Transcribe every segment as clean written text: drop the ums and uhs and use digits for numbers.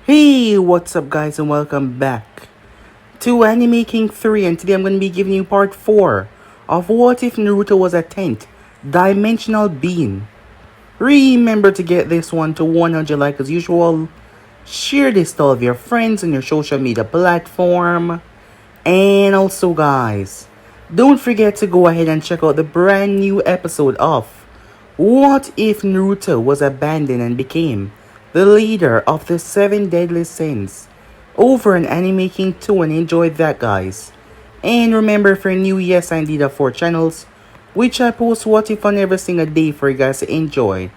Hey, what's up guys and welcome back to Anime King 3, and today I'm going to be giving you part 4 of What If Naruto Was a 10th Dimensional Being. Remember to get this one to 100 likes as usual, share this to all of your friends on your social media platform, and also guys, don't forget to go ahead and check out the brand new episode of What If Naruto Was Abandoned and Became the leader of the 7 deadly sins over an Anime King 2, and enjoy that guys. And remember, if you're new, yes I indeed have 4 channels which I post what if on every single day for you guys to enjoy.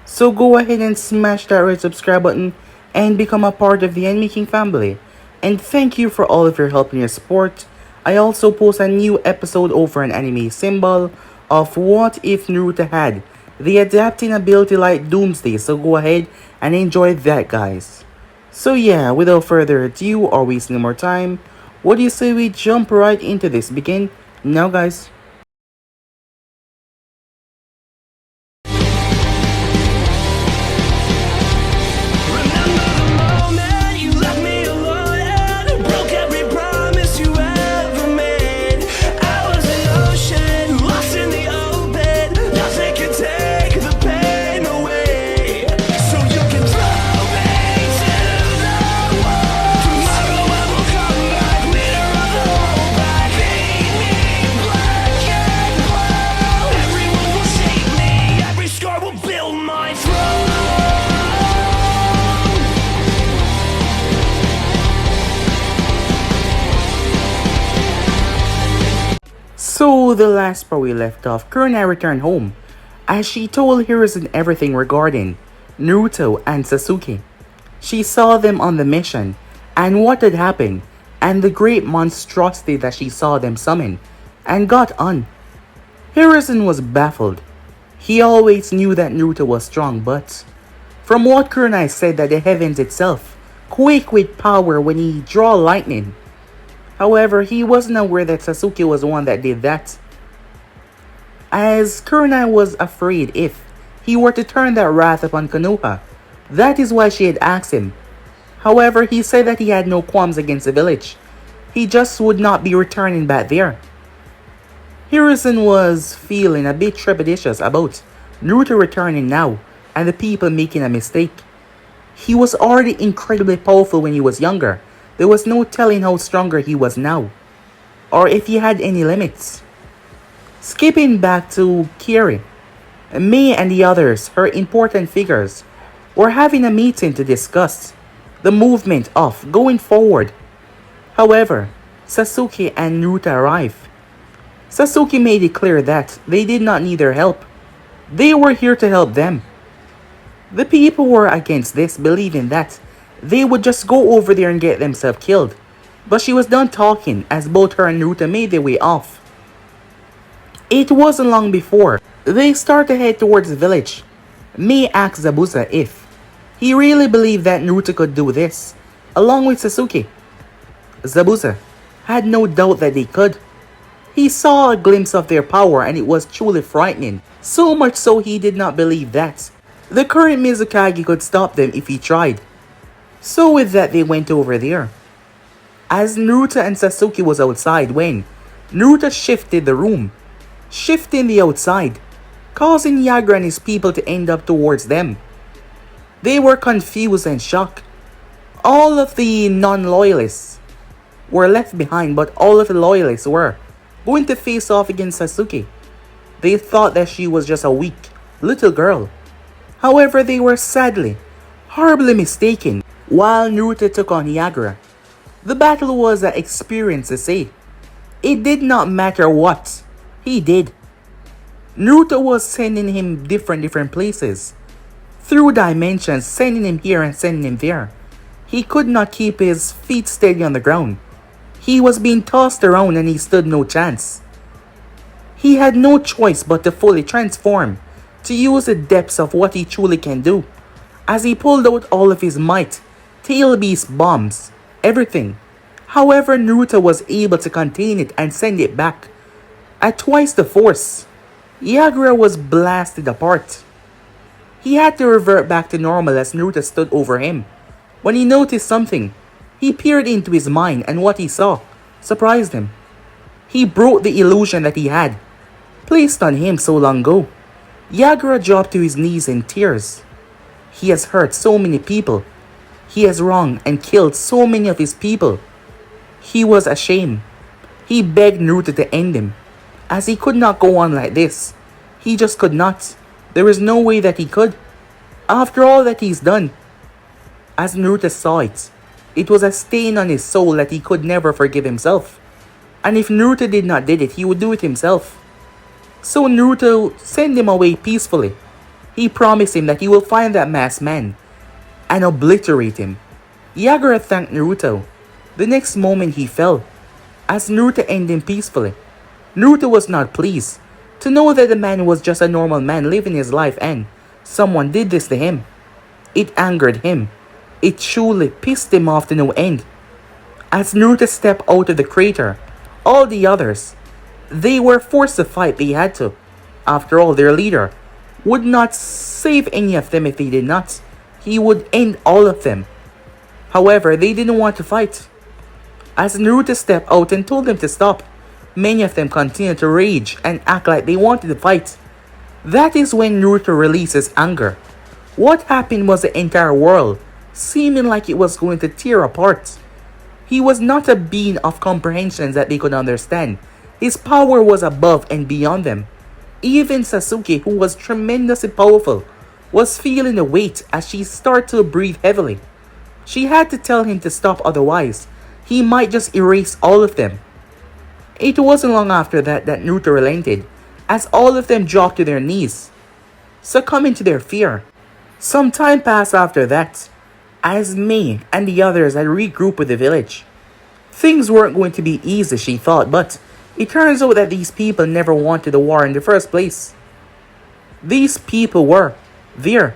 So go ahead and smash that red subscribe button and become a part of the Anime King family. And thank you for all of your help and your support. I also post a new episode over an anime symbol of What If Naruto had the adapting ability like Doomsday, so go ahead and enjoy that guys. So yeah, without further ado or wasting more time, what do you say we jump right into this? Begin now guys. So the last part we left off, Kurona returned home as she told Hiruzen everything regarding Naruto and Sasuke. She saw them on the mission and what had happened and the great monstrosity that she saw them summon and got on. Hiruzen was baffled. He always knew that Naruto was strong, but from what Kurona said that the heavens itself quake with power when he draw lightning. However, he wasn't aware that Sasuke was the one that did that, as Kurona was afraid if he were to turn that wrath upon Konoha. That is why she had asked him. However, he said that he had no qualms against the village. He just would not be returning back there. Hiruzen was feeling a bit trepidatious about Naruto returning now and the people making a mistake. He was already incredibly powerful when he was younger. There was no telling how stronger he was now, or if he had any limits. Skipping back to Kiri, Mei and the others, her important figures, were having a meeting to discuss the movement of going forward. However, Sasuke and Naruto arrived. Sasuke made it clear that they did not need their help. They were here to help them. The people were against this, believing that they would just go over there and get themselves killed. But she was done talking as both her and Naruto made their way off. It wasn't long before they started to head towards the village. Mei asked Zabuza if he really believed that Naruto could do this, along with Sasuke. Zabuza had no doubt that they could. He saw a glimpse of their power and it was truly frightening, so much so he did not believe that the current Mizukage could stop them if he tried. So with that, they went over there, as Naruto and Sasuke was outside when Naruto shifted the room, shifting the outside, causing Yagura and his people to end up towards them. They were confused and shocked. All of the non-loyalists were left behind, but all of the loyalists were going to face off against Sasuke. They thought that she was just a weak little girl. However, they were sadly, horribly mistaken. While Naruto took on Yagura, the battle was an experience to say. It did not matter what he did. Naruto was sending him different places, through dimensions, sending him here and sending him there. He could not keep his feet steady on the ground. He was being tossed around and he stood no chance. He had no choice but to fully transform, to use the depths of what he truly can do, as he pulled out all of his might. Tail beast bombs, everything. However, Naruto was able to contain it and send it back at twice the force. Yagura was blasted apart. He had to revert back to normal as Naruto stood over him, When he noticed something, he peered into his mind, and what he saw surprised him. He broke the illusion that he had placed on him so long ago. Yagura dropped to his knees in tears. He has hurt so many people. He has wronged and killed so many of his people. He was ashamed. He begged Naruto to end him, as he could not go on like this. He just could not. There is no way that he could. After all that he's done. As Naruto saw it, it was a stain on his soul that he could never forgive himself. And if Naruto did not did it, he would do it himself. So Naruto sent him away peacefully. He promised him that he will find that masked man and obliterate him. Yagura thanked Naruto. The next moment he fell, as Naruto ended him peacefully. Naruto was not pleased to know that the man was just a normal man living his life and someone did this to him. It angered him. It truly pissed him off to no end. As Naruto stepped out of the crater, all the others, they were forced to fight. They had to. After all, their leader would not save any of them if they did not. He would end all of them. However, they didn't want to fight. As Naruto stepped out and told them to stop, many of them continued to rage and act like they wanted to fight. That is when Naruto releases anger. What happened was the entire world seeming like it was going to tear apart. He was not a being of comprehensions that they could understand. His power was above and beyond them. Even Sasuke, who was tremendously powerful, was feeling the weight as she started to breathe heavily. She had to tell him to stop, otherwise he might just erase all of them. It wasn't long after that Naruto relented, as all of them dropped to their knees, succumbing to their fear. Some time passed after that, as Mei and the others had regrouped with the village. Things weren't going to be easy, she thought, but it turns out that these people never wanted the war in the first place. These people were there,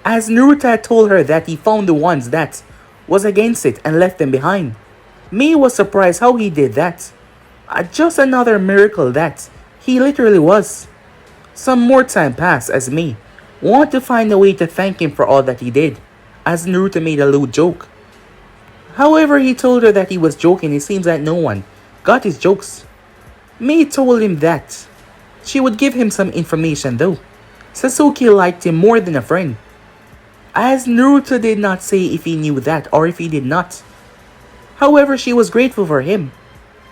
as Naruto had told her that he found the ones that was against it and left them behind. Mei was surprised how he did that. Just another miracle that he literally was. Some more time passed as Mei wanted to find a way to thank him for all that he did, as Naruto made a lewd joke. However, he told her that he was joking. It seems that no one got his jokes. Mei told him that she would give him some information though. Sasuke liked him more than a friend, as Naruto did not say if he knew that or if he did not. However, she was grateful for him.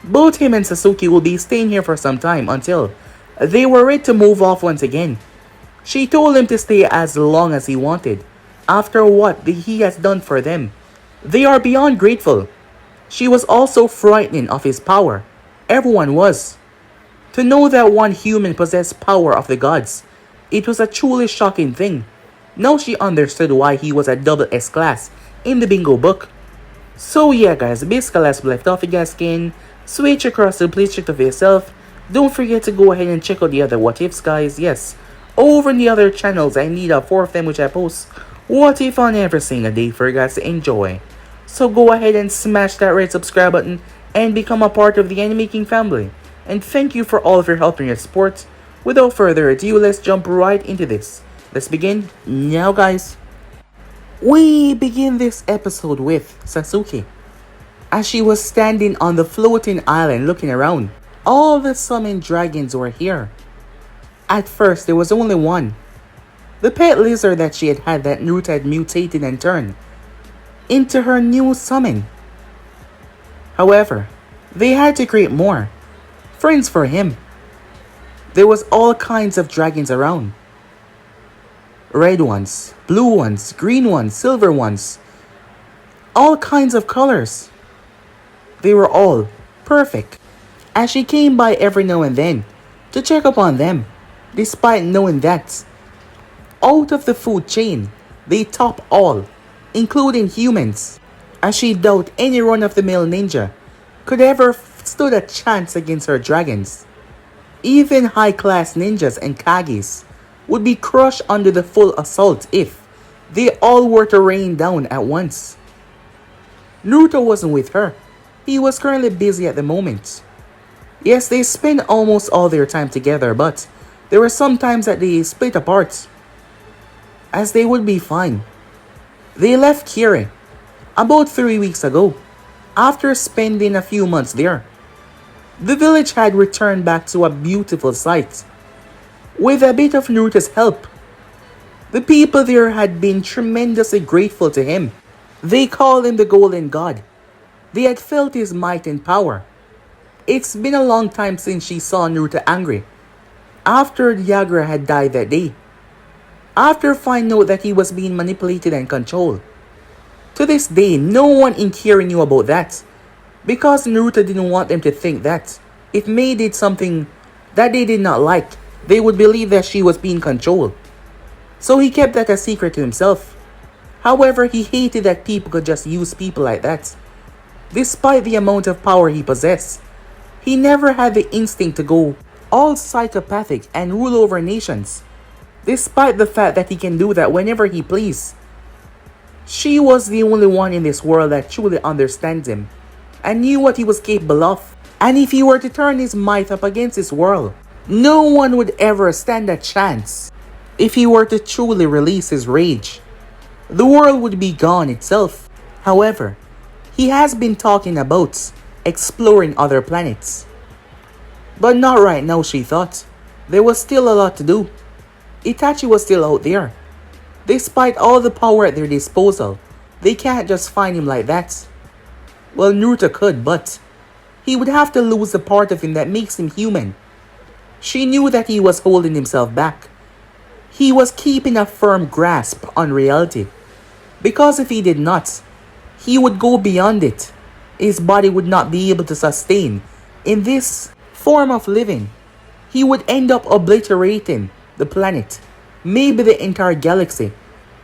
Both him and Sasuke will be staying here for some time until they were ready to move off once again. She told him to stay as long as he wanted. After what he has done for them, they are beyond grateful. She was also frightened of his power. Everyone was. To know that one human possessed power of the gods, it was a truly shocking thing. Now she understood why he was a double S class in the bingo book. So yeah guys, basically as we left off, you guys can switch across to please check it for yourself. Don't forget to go ahead and check out the other what ifs guys. Yes, over in the other channels I need 4 of them which I post what if on every single day for you guys to enjoy. So go ahead and smash that red subscribe button and become a part of the Anime King family. And thank you for all of your help and your support. Without further ado, let's jump right into this. Let's begin now guys. We begin this episode with Sasuke, as she was standing on the floating island looking around. All the summoned dragons were here. At first there was only one, the pet lizard that she had that Naruto had mutated and turned into her new summon. However, they had to create more friends for him. There was all kinds of dragons around. Red ones, blue ones, green ones, silver ones. All kinds of colors. They were all perfect. As she came by every now and then to check up on them, despite knowing that out of the food chain, they top all, including humans, as she doubted any run-of-the-mill ninja could ever stood a chance against her dragons. Even high-class ninjas and Kagis would be crushed under the full assault if they all were to rain down at once. Naruto wasn't with her. He was currently busy at the moment. Yes, they spent almost all their time together, but there were some times that they split apart, as they would be fine. They left Kiri About 3 weeks ago, after spending a few months there, the village had returned back to a beautiful sight. With a bit of Naruto's help, the people there had been tremendously grateful to him. They called him the Golden God. They had felt his might and power. It's been a long time since she saw Naruto angry. After Yagura had died that day, after finding out that he was being manipulated and controlled. To this day, no one in Kira knew about that, because Naruto didn't want them to think that. If Mei did something that they did not like, they would believe that she was being controlled. So he kept that a secret to himself. However, he hated that people could just use people like that. Despite the amount of power he possessed, he never had the instinct to go all psychopathic and rule over nations, despite the fact that he can do that whenever he please. She was the only one in this world that truly understands him and knew what he was capable of. And if he were to turn his might up against this world, no one would ever stand a chance. If he were to truly release his rage, the world would be gone itself. However, he has been talking about exploring other planets. But not right now, she thought. There was still a lot to do. Itachi was still out there. Despite all the power at their disposal, they can't just find him like that. Well, Naruto could, but he would have to lose the part of him that makes him human. She knew that he was holding himself back. He was keeping a firm grasp on reality. Because if he did not, he would go beyond it. His body would not be able to sustain in this form of living. He would end up obliterating the planet, maybe the entire galaxy,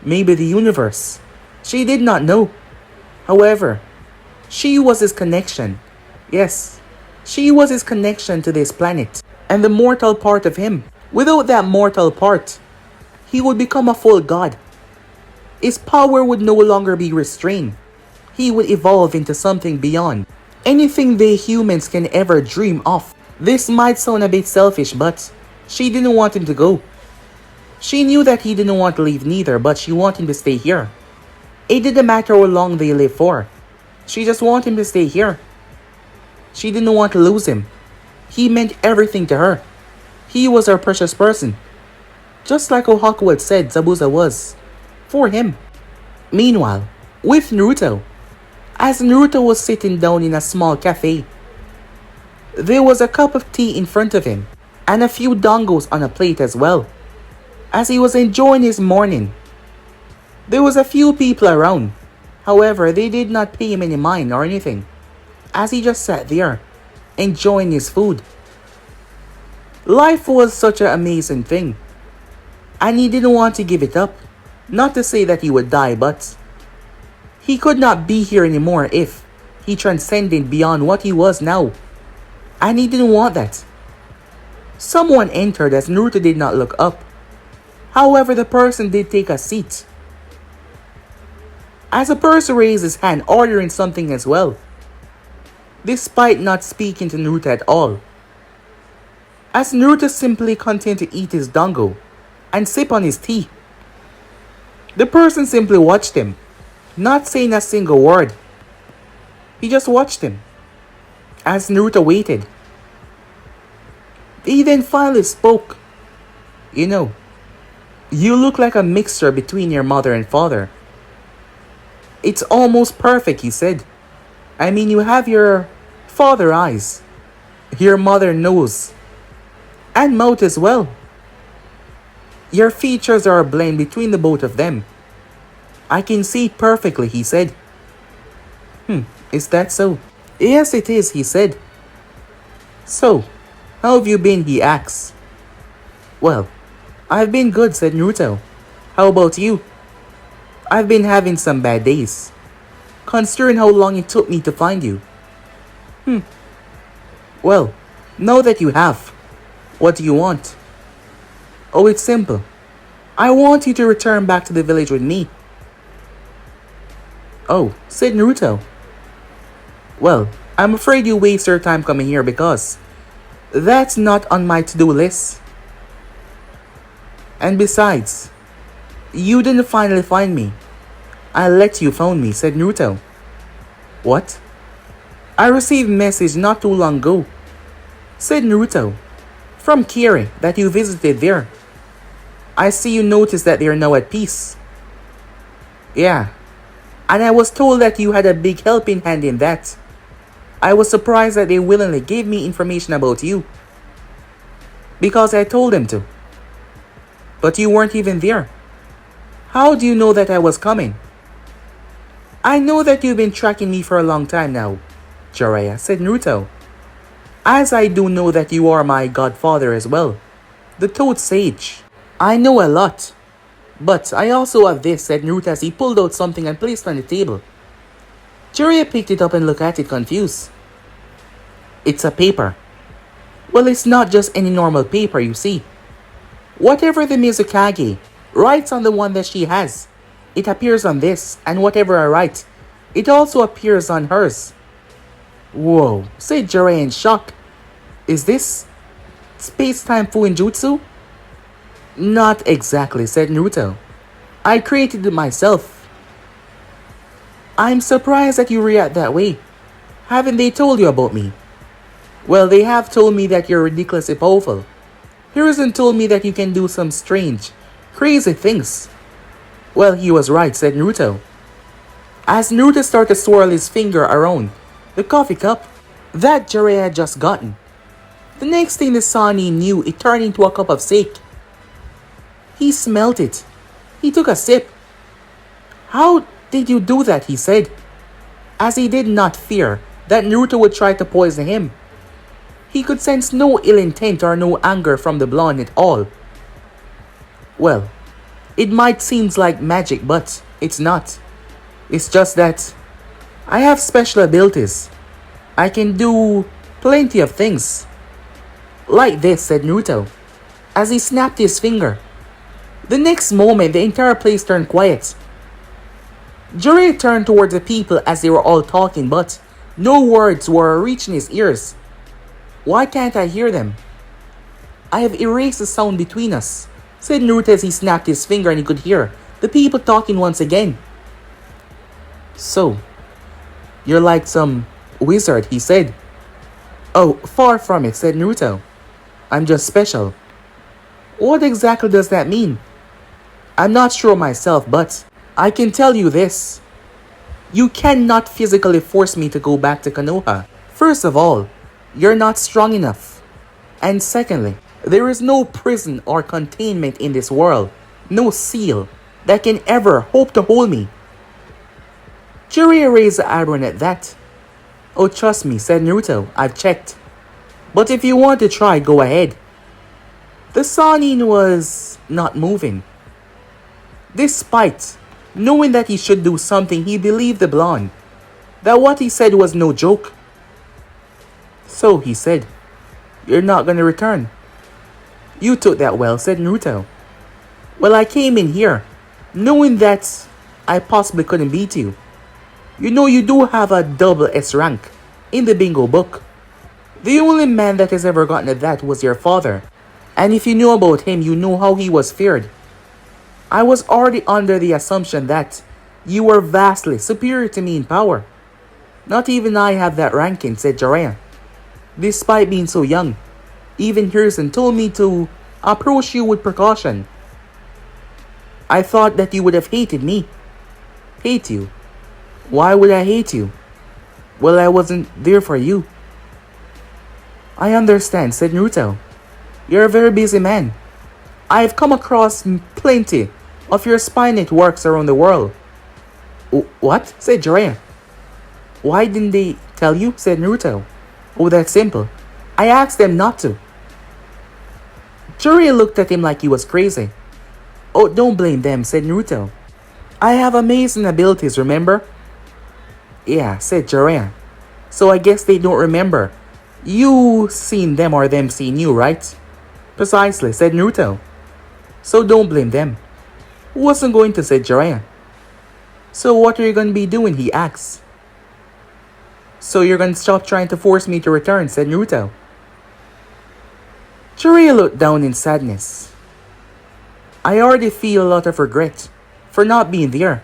maybe the universe. She did not know. However, she was his connection. Yes, she was his connection to this planet and the mortal part of him. Without that mortal part, he would become a full god. His power would no longer be restrained. He would evolve into something beyond anything they humans can ever dream of. This might sound a bit selfish, but she didn't want him to go. She knew that he didn't want to leave neither, but she wanted him to stay here. It didn't matter how long they lived for. She just wanted him to stay here. She didn't want to lose him. He meant everything to her. He was her precious person. Just like Haku had said Zabuza was. For him. Meanwhile, with Naruto, as Naruto was sitting down in a small cafe, there was a cup of tea in front of him, and a few dongos on a plate as well. As he was enjoying his morning, there was a few people around. However, they did not pay him any mind or anything, as he just sat there, enjoying his food. Life was such an amazing thing, and he didn't want to give it up. Not to say that he would die, but he could not be here anymore if he transcended beyond what he was now. And he didn't want that. Someone entered as Naruto did not look up. However, the person did take a seat. As the person raised his hand ordering something as well, despite not speaking to Naruto at all. As Naruto simply continued to eat his dango and sip on his tea, the person simply watched him, not saying a single word. He just watched him, as Naruto waited. He then finally spoke. You know, you look like a mixture between your mother and father. It's almost perfect, he said. I mean, you have your father eyes, your mother nose, and mouth as well. Your features are a blend between the both of them. I can see it perfectly, he said. Is that so? Yes, it is, he said. So, how have you been, he asked. Well, I've been good, said Naruto. How about you? I've been having some bad days, considering how long it took me to find you. Well, now that you have, what do you want? Oh, it's simple. I want you to return back to the village with me. Oh, said Naruto. Well, I'm afraid you waste your time coming here because that's not on my to-do list. And besides, you didn't finally find me. I'll let you phone me, said Naruto. What? I received a message not too long ago, said Naruto, from Kiri that you visited there. I see you noticed that they are now at peace. Yeah, and I was told that you had a big helping hand in that. I was surprised that they willingly gave me information about you, because I told them to. But you weren't even there. How do you know that I was coming? I know that you've been tracking me for a long time now, Jiraiya, said Naruto. As I do know that you are my godfather as well, the Toad Sage. I know a lot. But I also have this, said Naruto as he pulled out something and placed it on the table. Jiraiya picked it up and looked at it confused. It's a paper. Well, it's not just any normal paper, you see. Whatever the Mizukage writes on the one that she has, it appears on this, and whatever I write, it also appears on hers. Whoa, said Jiraiya in shock. Is this space-time Fuinjutsu? Not exactly, said Naruto. I created it myself. I'm surprised that you react that way. Haven't they told you about me? Well, they have told me that you're ridiculously powerful. Hiruzen told me that you can do some strange, crazy things. Well, he was right, said Naruto. As Naruto started to swirl his finger around the coffee cup that Jiraiya had just gotten, the next thing the Sani knew, it turned into a cup of sake. He smelt it. He took a sip. How did you do that? He said, as he did not fear that Naruto would try to poison him. He could sense no ill intent or no anger from the blonde at all. Well, it might seem like magic, but it's not. It's just that I have special abilities. I can do plenty of things. Like this, said Naruto, as he snapped his finger. The next moment, the entire place turned quiet. Jiraiya turned towards the people as they were all talking, but no words were reaching his ears. Why can't I hear them? I have erased the sound between us, said Naruto as he snapped his finger and he could hear the people talking once again. So, you're like some wizard, he said. Oh, far from it, said Naruto. I'm just special. What exactly does that mean? I'm not sure myself, but I can tell you this. You cannot physically force me to go back to Konoha. First of all, you're not strong enough. And secondly, there is no prison or containment in this world, no seal, that can ever hope to hold me. Jiraiya raised the eyebrow at that. Oh, trust me, said Naruto, I've checked. But if you want to try, go ahead. The Sannin was not moving. Despite knowing that he should do something, he believed the blonde, that what he said was no joke. So he said, you're not gonna return. You took that well, said Naruto. Well, I came in here, knowing that I possibly couldn't beat you. You know you do have a double S rank in the bingo book. The only man that has ever gotten that was your father. And if you knew about him, you know how he was feared. I was already under the assumption that you were vastly superior to me in power. Not even I have that ranking, said Jiraiya. Despite being so young, even Hiruzen told me to approach you with precaution. I thought that you would have hated me. Hate you? Why would I hate you? Well, I wasn't there for you. I understand, said Naruto. You're a very busy man. I've come across plenty of your spy networks around the world. What? Said Jiraiya. Why didn't they tell you? Said Naruto. Oh, that's simple. I asked them not to. Jiraiya looked at him like he was crazy. Oh, don't blame them, said Naruto. I have amazing abilities, remember? Yeah, said Jiraiya. So I guess they don't remember. You seen them or them seen you, right? Precisely, said Naruto. So don't blame them. Who wasn't going to, say Jiraiya. So what are you going to be doing, he asked. So you're going to stop trying to force me to return, said Naruto. Jiraiya looked down in sadness. I already feel a lot of regret for not being there.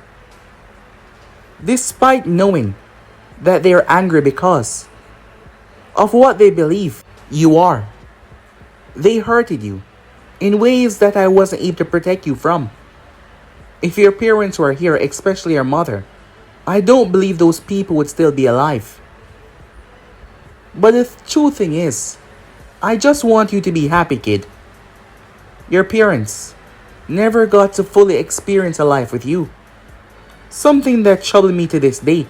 despite knowing that they are angry because of what they believe you are. They hurted you in ways that I wasn't able to protect you from. If your parents were here, especially your mother, I don't believe those people would still be alive. But the true thing is, I just want you to be happy, kid. Your parents never got to fully experience a life with you. Something that troubled me to this day.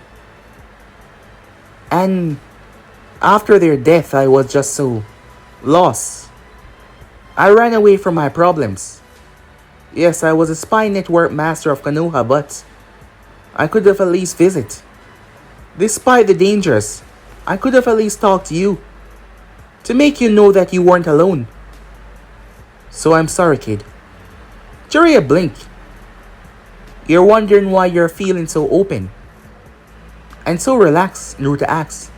And after their death, I was just so lost. I ran away from my problems. Yes, I was a spy network master of Konoha, but I could have at least visited. Despite the dangers, I could have at least talked to you to make you know that you weren't alone. So I'm sorry, kid. Jiraiya blinked. You're wondering why you're feeling so open and so relaxed, Naruto asked.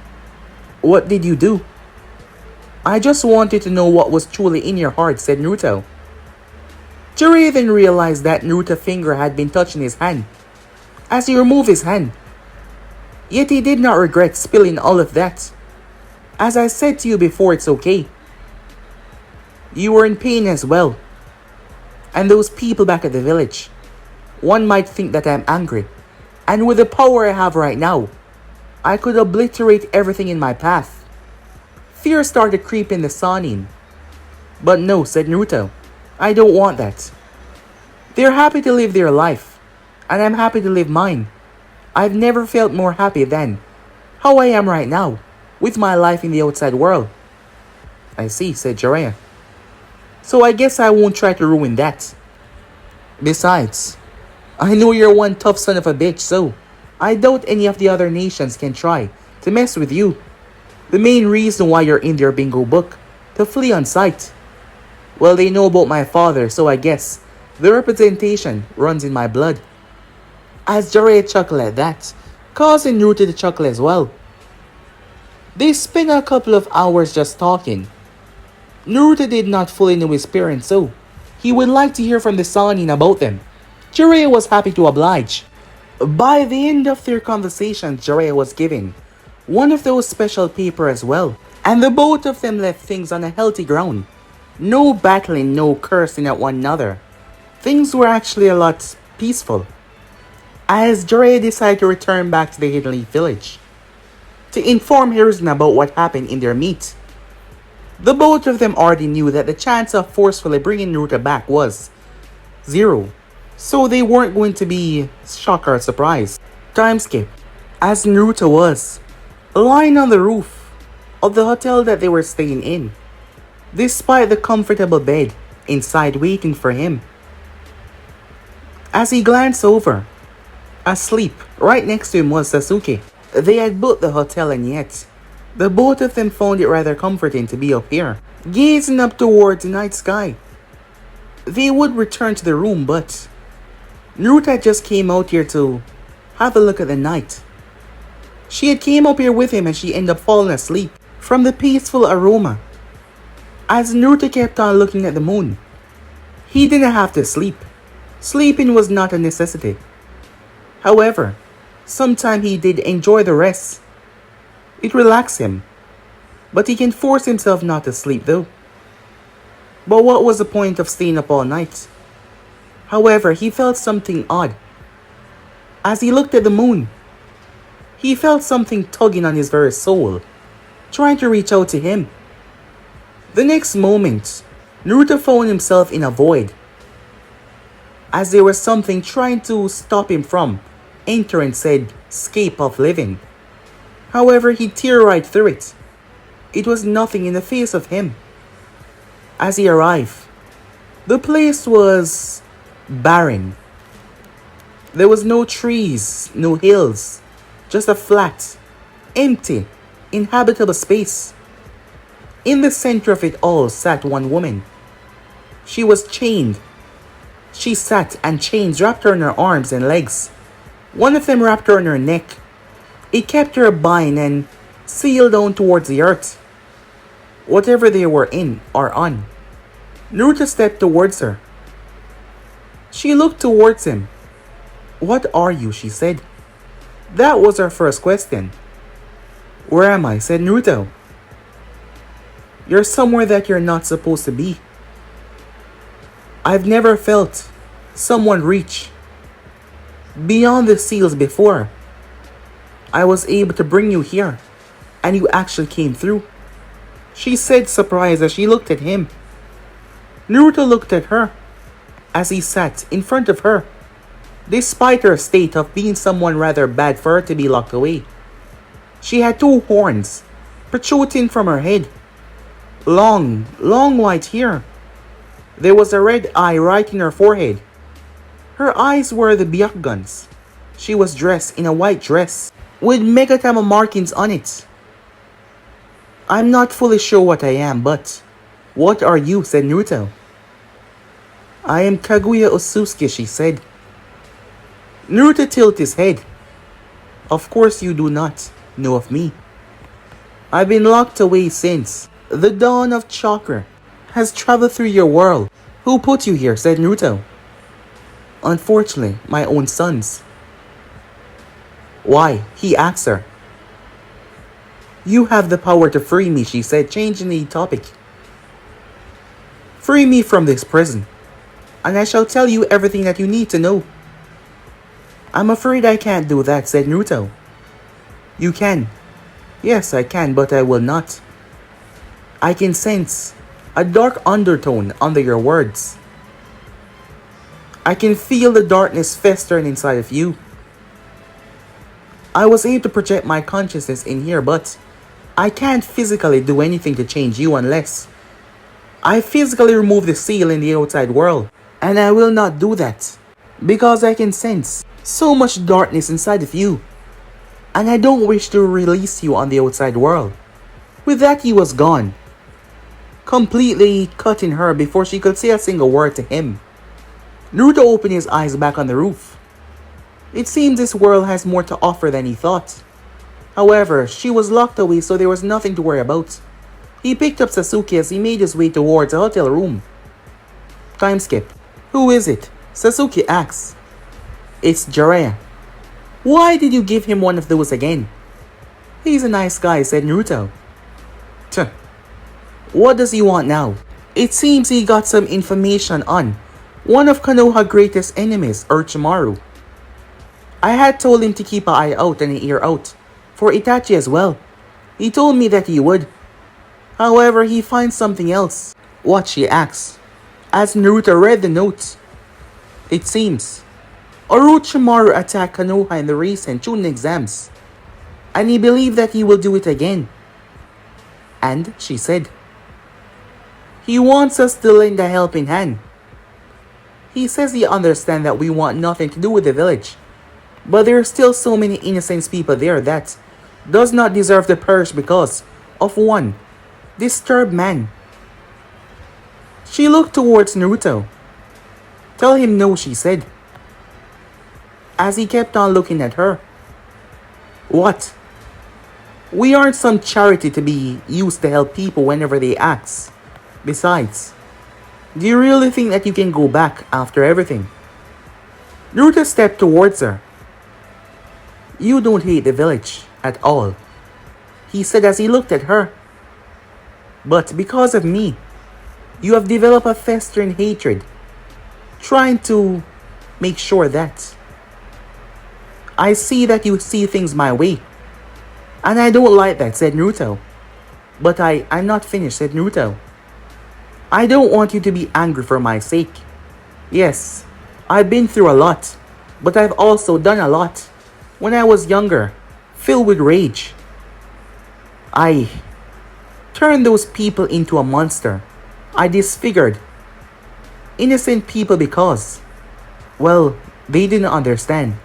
What did you do? I just wanted to know what was truly in your heart, said Naruto. Jiraiya then realized that Naruto's finger had been touching his hand as he removed his hand. Yet he did not regret spilling all of that. As I said to you before, it's okay. You were in pain as well. And those people back at the village, one might think that I'm angry. And with the power I have right now, I could obliterate everything in my path. Fear started creeping the Sanin. But no, said Naruto. I don't want that. They're happy to live their life, and I'm happy to live mine. I've never felt more happy than how I am right now, with my life in the outside world. I see, said Jiraiya. So I guess I won't try to ruin that. Besides, I know you're one tough son of a bitch, so I doubt any of the other nations can try to mess with you. The main reason why you're in their bingo book, to flee on sight. Well, they know about my father, so I guess the representation runs in my blood. As Jiraiya chuckled at that, causing Naruto to chuckle as well. They spent a couple of hours just talking. Naruto did not fully know his parents, so he would like to hear from the Sanin about them. Jiraiya was happy to oblige. By the end of their conversation, Jiraiya was given one of those special paper as well, and the both of them left things on a healthy ground. No battling, no cursing at one another. Things were actually a lot peaceful. As Jiraiya decided to return back to the Hidden Leaf village to inform Hiruzen about what happened in their meet. The both of them already knew that the chance of forcefully bringing Naruto back was 0, so they weren't going to be shocked or surprised. Time skip. As Naruto was lying on the roof of the hotel that they were staying in, despite the comfortable bed inside waiting for him. As he glanced over, asleep, right next to him was Sasuke. They had booked the hotel, and yet the both of them found it rather comforting to be up here, gazing up towards the night sky. They would return to the room, but Naruto just came out here to have a look at the night. She had came up here with him and she ended up falling asleep from the peaceful aroma. As Naruto kept on looking at the moon, he didn't have to sleep. Sleeping was not a necessity. However, sometimes he did enjoy the rest. It relaxed him. But he can force himself not to sleep though. But what was the point of staying up all night? However, he felt something odd. As he looked at the moon, he felt something tugging on his very soul, trying to reach out to him. The next moment, Naruto found himself in a void, as there was something trying to stop him from entering said scape of living. However, he teared right through it. It was nothing in the face of him. As he arrived, the place was barren. There was no trees, no hills, just a flat, empty, inhabitable space. In the center of it all sat one woman. She was chained. She sat and chains wrapped her in her arms and legs. One of them wrapped her in her neck. It kept her bind and sealed down towards the earth. Whatever they were in or on. Naruto stepped towards her. She looked towards him. "What are you?" she said. That was our first question. Where am I? Said Naruto. You're somewhere that you're not supposed to be. I've never felt someone reach beyond the seals before. I was able to bring you here, and you actually came through. She said, surprised as she looked at him. Naruto looked at her as he sat in front of her, despite her state of being someone rather bad for her to be locked away. She had two horns protruding from her head. Long white hair. There was a red eye right in her forehead. Her eyes were the Byakugans. She was dressed in a white dress with Megatama markings on it. I'm not fully sure what I am, but what are you? Said Naruto. I am Kaguya Osusuke, she said. Naruto tilted his head. Of course you do not know of me. I've been locked away since the dawn of chakra has traveled through your world. Who put you here? Said Naruto. Unfortunately, my own sons. Why? He asked her. You have the power to free me, she said, changing the topic. Free me from this prison, and I shall tell you everything that you need to know. I'm afraid I can't do that, said Naruto. You can. Yes, I can, but I will not. I can sense a dark undertone under your words. I can feel the darkness festering inside of you. I was able to project my consciousness in here, but I can't physically do anything to change you unless I physically remove the seal in the outside world. And I will not do that because I can sense so much darkness inside of you. And I don't wish to release you on the outside world. With that, he was gone, completely cutting her before she could say a single word to him. Naruto opened his eyes back on the roof. It seems this world has more to offer than he thought. However, she was locked away, so there was nothing to worry about. He picked up Sasuke as he made his way towards a hotel room. Time skip. Who is it? Sasuke asks. It's Jiraiya. Why did you give him one of those again? He's a nice guy, said Naruto. Tuh. What does he want now? It seems he got some information on one of Konoha's greatest enemies, Orochimaru. I had told him to keep an eye out and an ear out for Itachi as well. He told me that he would. However, he finds something else. What? She asks, as Naruto read the note. It seems Orochimaru attacked Konoha in the recent Chunin exams, and he believed that he will do it again. And, she said, he wants us to lend a helping hand. He says he understands that we want nothing to do with the village, but there are still so many innocent people there that does not deserve to perish because of one disturbed man. She looked towards Naruto. Tell him no, she said, as he kept on looking at her. What? We aren't some charity to be used to help people whenever they ask. Besides, do you really think that you can go back after everything? Naruto stepped towards her. You don't hate the village at all, he said as he looked at her. But because of me, you have developed a festering hatred, trying to make sure that I see that you see things my way. And I don't like that, said Naruto. But I'm not finished, said Naruto. I don't want you to be angry for my sake. Yes, I've been through a lot, but I've also done a lot. When I was younger, filled with rage, I turned those people into a monster. I disfigured innocent people because, well, they didn't understand.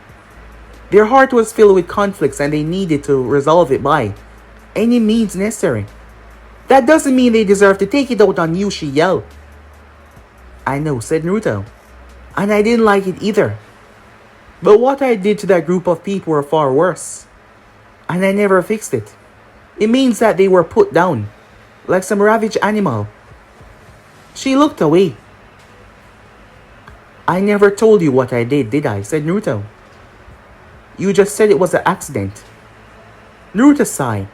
Their heart was filled with conflicts and they needed to resolve it by any means necessary. That doesn't mean they deserve to take it out on you, she yelled. I know, said Naruto, and I didn't like it either. But what I did to that group of people were far worse, and I never fixed it. It means that they were put down, like some ravaged animal. She looked away. I never told you what I did I? Said Naruto. You just said it was an accident. Naruto sighed.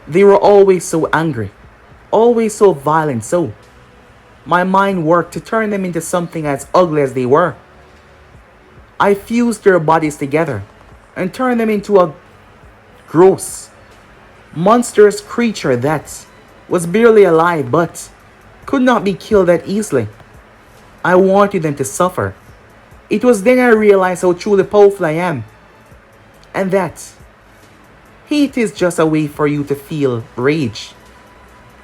They were always so angry, always so violent, so my mind worked to turn them into something as ugly as they were. I fused their bodies together and turned them into a gross, monstrous creature that was barely alive but could not be killed that easily. I wanted them to suffer. It was then I realized how truly powerful I am, and that hate is just a way for you to feel rage.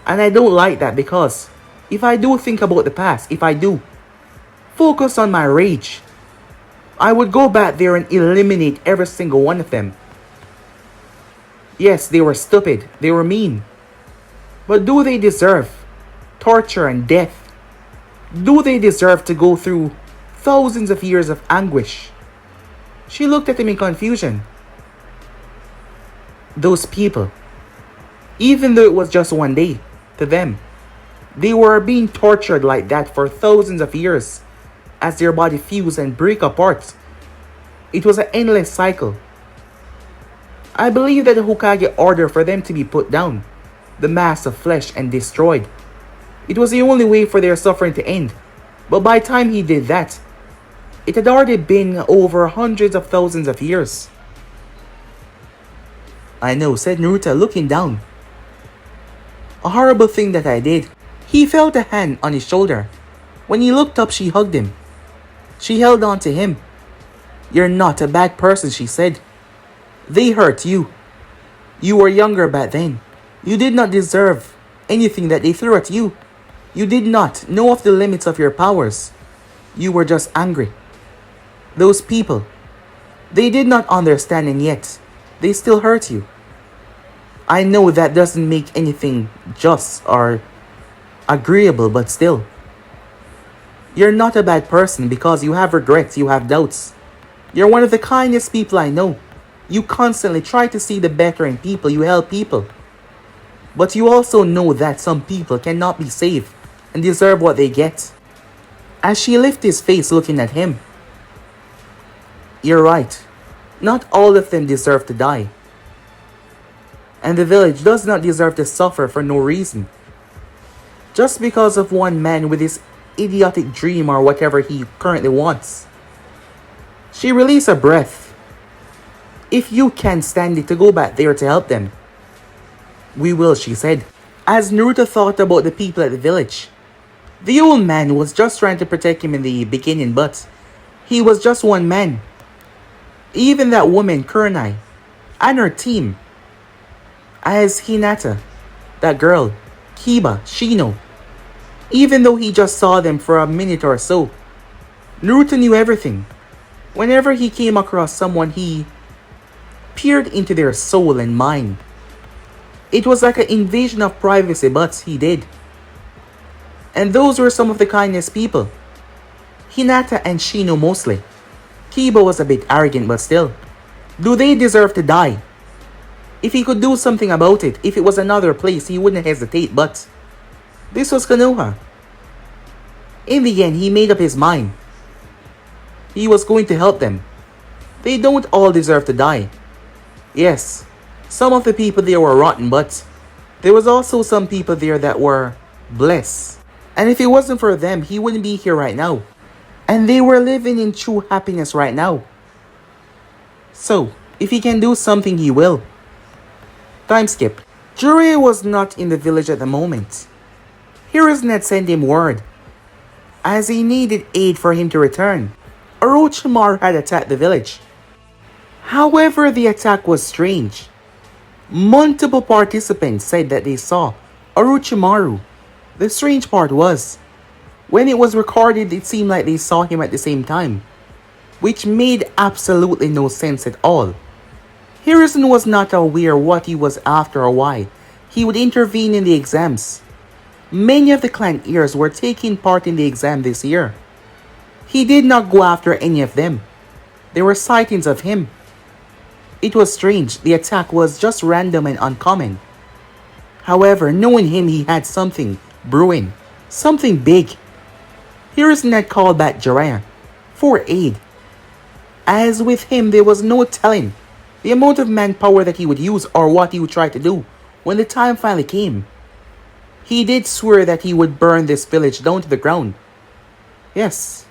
And I don't like that because if I do think about the past, if I do focus on my rage, I would go back there and eliminate every single one of them. Yes, they were stupid, they were mean. But do they deserve torture and death? Do they deserve to go through thousands of years of anguish? She looked at him in confusion. Those people, even though it was just one day, to them, they were being tortured like that for thousands of years as their body fused and break apart. It was an endless cycle. I believe that the Hokage ordered for them to be put down, the mass of flesh, and destroyed. It was the only way for their suffering to end. But by the time he did that, it had already been over hundreds of thousands of years. I know, said Naruto, looking down. A horrible thing that I did. He felt a hand on his shoulder. When he looked up, she hugged him. She held on to him. You're not a bad person, she said. They hurt you. You were younger back then. You did not deserve anything that they threw at you. You did not know of the limits of your powers. You were just angry. Those people, they did not understand, and yet they still hurt you. I know that doesn't make anything just or agreeable, but still. You're not a bad person because you have regrets, you have doubts. You're one of the kindest people I know. You constantly try to see the better in people, you help people. But you also know that some people cannot be saved and deserve what they get. As she lifted his face looking at him. You're right. Not all of them deserve to die. And the village does not deserve to suffer for no reason. Just because of one man with his idiotic dream or whatever he currently wants. She released a breath. If you can't stand it to go back there to help them, we will, she said. As Naruto thought about the people at the village, the old man was just trying to protect him in the beginning, but he was just one man. Even that woman, Kurenai, and her team, as Hinata, that girl, Kiba, Shino, even though he just saw them for a minute or so, Naruto knew everything. Whenever he came across someone, he peered into their soul and mind. It was like an invasion of privacy, but he did. And those were some of the kindest people. Hinata and Shino mostly. Kiba was a bit arrogant, but still. Do they deserve to die? If he could do something about it, if it was another place, he wouldn't hesitate, but this was Konoha. In the end, he made up his mind. He was going to help them. They don't all deserve to die. Yes, some of the people there were rotten, but there was also some people there that were blessed. And if it wasn't for them, he wouldn't be here right now. And they were living in true happiness right now. So, if he can do something, he will. Time skip. Jiraiya was not in the village at the moment. Hiruzen had sent him word, as he needed aid for him to return. Orochimaru had attacked the village. However, the attack was strange. Multiple participants said that they saw Orochimaru. The strange part was, when it was recorded, it seemed like they saw him at the same time, which made absolutely no sense at all. Hiruzen was not aware what he was after or why he would intervene in the exams. Many of the clan heirs were taking part in the exam this year. He did not go after any of them. There were sightings of him. It was strange, the attack was just random and uncommon. However, knowing him, he had something brewing, something big. Hiruzen had called back Jiraiya for aid. as with him there was no telling the amount of manpower that he would use or what he would try to do when the time finally came. He did swear that he would burn this village down to the ground. Yes,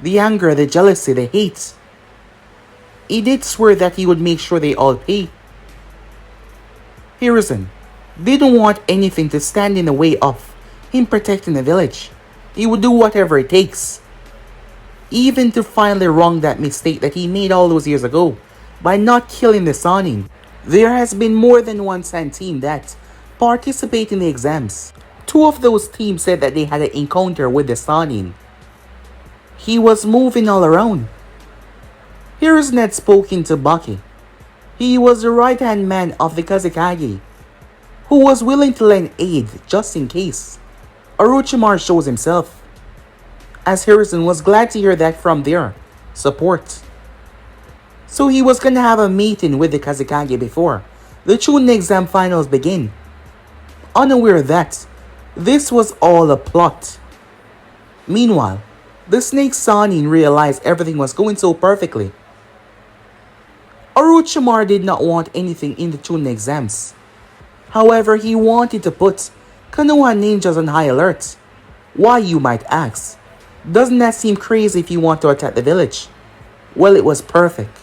the anger, the jealousy, the hate. He did swear that he would make sure they all pay. Hiruzen didn't want anything to stand in the way of him protecting the village. He would do whatever it takes, even to finally wrong that mistake that he made all those years ago by not killing the Sanin. There has been more than one San team that participate in the exams. Two of those teams said that they had an encounter with the Sanin. He was moving all around. Hiruzen had spoken to Baki. He was the right-hand man of the Kazekage, who was willing to lend aid just in case Orochimaru shows himself, as Hiruzen was glad to hear that from their support. So he was gonna have a meeting with the Kazekage before the Chunin exam finals begin, unaware that this was all a plot. Meanwhile, the Snake Sanin realized everything was going so perfectly. Orochimaru did not want anything in the Chunin exams. However, he wanted to put Konoha ninjas on high alert. Why, you might ask? Doesn't that seem crazy if you want to attack the village? Well, it was perfect.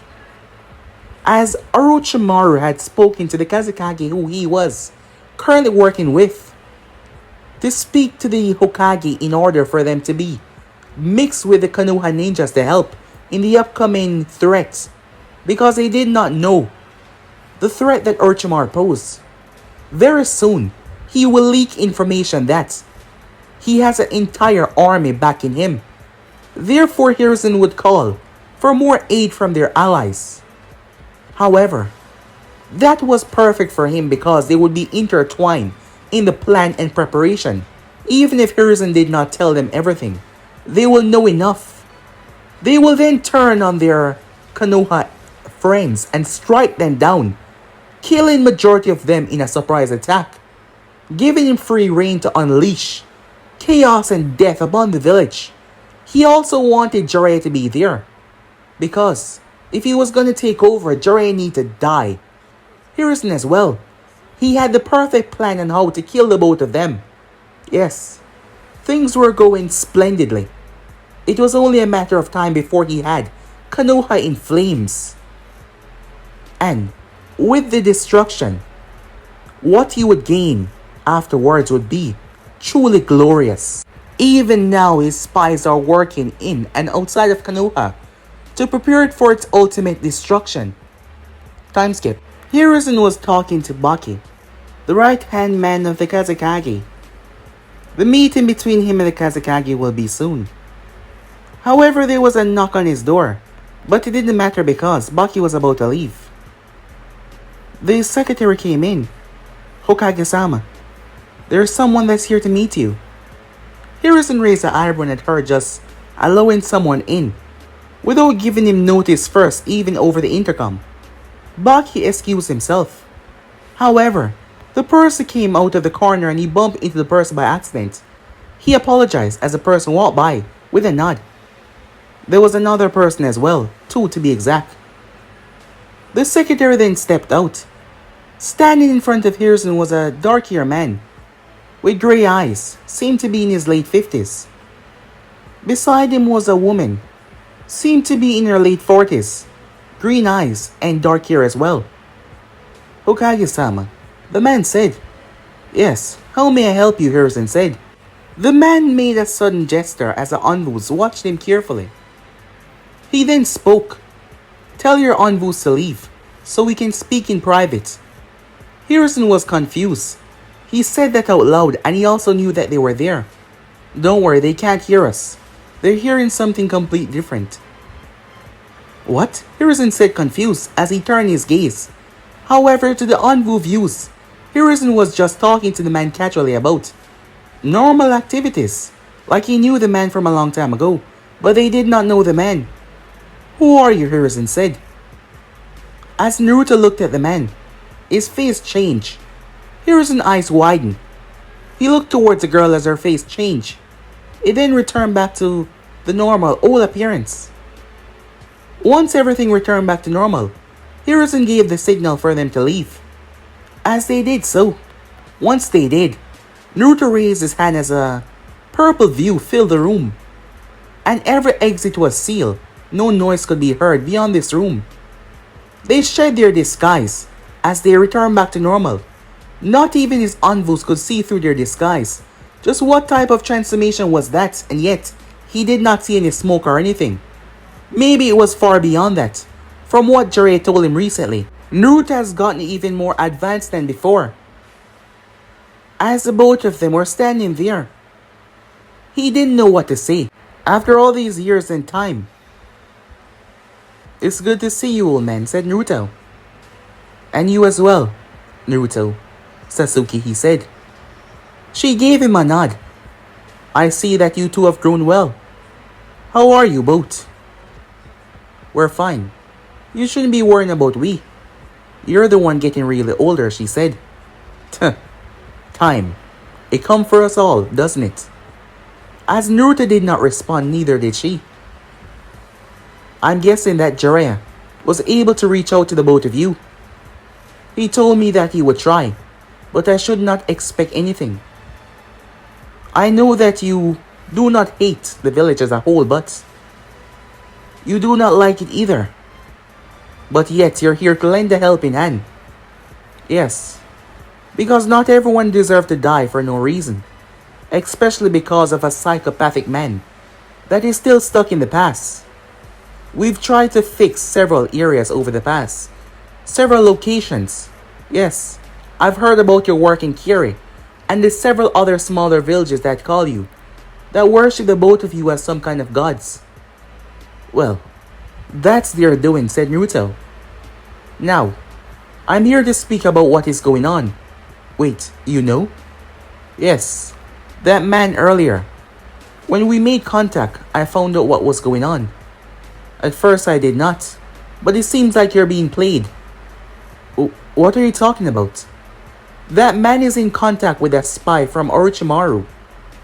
As Orochimaru had spoken to the Kazekage who he was currently working with, to speak to the Hokage in order for them to be mixed with the Konoha ninjas to help in the upcoming threat, because they did not know the threat that Orochimaru posed. Very soon, he will leak information that he has an entire army backing him. Therefore, Hiruzen would call for more aid from their allies. However, that was perfect for him because they would be intertwined in the plan and preparation. Even if Hiruzen did not tell them everything, they will know enough. They will then turn on their Konoha friends and strike them down, killing majority of them in a surprise attack, giving him free rein to unleash chaos and death upon the village. He also wanted Jiraiya to be there, because if he was going to take over, Jiraiya needed to die. Hiruzen as well. He had the perfect plan on how to kill the both of them. Yes, things were going splendidly. It was only a matter of time before he had Konoha in flames. And with the destruction, what he would gain afterwards would be truly glorious. Even now, his spies are working in and outside of Konoha to prepare it for its ultimate destruction. Time skip. Hiruzen was talking to Baki, the right-hand man of the Kazekage. The meeting between him and the Kazekage will be soon. However, there was a knock on his door, but it didn't matter because Baki was about to leave. The secretary came in. Hokage-sama, there's someone that's here to meet you. Hiruzen raised an eyebrow at her just allowing someone in, without giving him notice first, even over the intercom. Baki excused himself. However, the person came out of the corner and he bumped into the person by accident. He apologized as the person walked by with a nod. There was another person as well, two to be exact. The secretary then stepped out. Standing in front of Hiruzen was a dark-haired man with grey eyes, seemed to be in his late 50s. Beside him was a woman, seemed to be in her late 40s, green eyes and dark hair as well. Hokage-sama, the man said. Yes, how may I help you? Hiruzen said. The man made a sudden gesture as the envoys watched him carefully. He then spoke. Tell your envoys to leave, so we can speak in private. Hiruzen was confused. He said that out loud and he also knew that they were there. Don't worry, they can't hear us. They're hearing something completely different. What? Hiruzen said, confused as he turned his gaze. However, to the envoy views, Hiruzen was just talking to the man casually about normal activities, like he knew the man from a long time ago, but they did not know the man. Who are you? Hiruzen said. As Naruto looked at the man, his face changed. Hiruzen's eyes widened. He looked towards the girl as her face changed. It then returned back to the normal old appearance. Once everything returned back to normal, Hiruzen gave the signal for them to leave. As they did so, once they did, Naruto raised his hand as a purple view filled the room, and every exit was sealed. No noise could be heard beyond this room. They shed their disguise as they returned back to normal. Not even his envoys could see through their disguise. Just what type of transformation was that? And yet, he did not see any smoke or anything. Maybe it was far beyond that. From what Jiraiya told him recently, Naruto has gotten even more advanced than before. As the both of them were standing there, he didn't know what to say. After all these years and time. "It's good to see you, old man," said Naruto. "And you as well, Naruto, Sasuke," he said. She gave him a nod. "I see that you two have grown well. How are you both?" "We're fine. You shouldn't be worrying about we. You're the one getting really older," she said. "Time. It come for us all, doesn't it?" As Naruto did not respond, neither did she. "I'm guessing that Jiraiya was able to reach out to the both of you. He told me that he would try, but I should not expect anything. I know that you do not hate the village as a whole, but you do not like it either. But yet you're here to lend a helping hand. Yes, because not everyone deserves to die for no reason, especially because of a psychopathic man that is still stuck in the past. We've tried to fix several areas over the past, several locations. Yes, I've heard about your work in Kiri, and the several other smaller villages that call you, that worship the both of you as some kind of gods. Well, that's their doing," said Naruto. "Now, I'm here to speak about what is going on." "Wait, you know?" "Yes, that man earlier. When we made contact, I found out what was going on. At first I did not, but it seems like you're being played." "What are you talking about?" "That man is in contact with a spy from Orochimaru.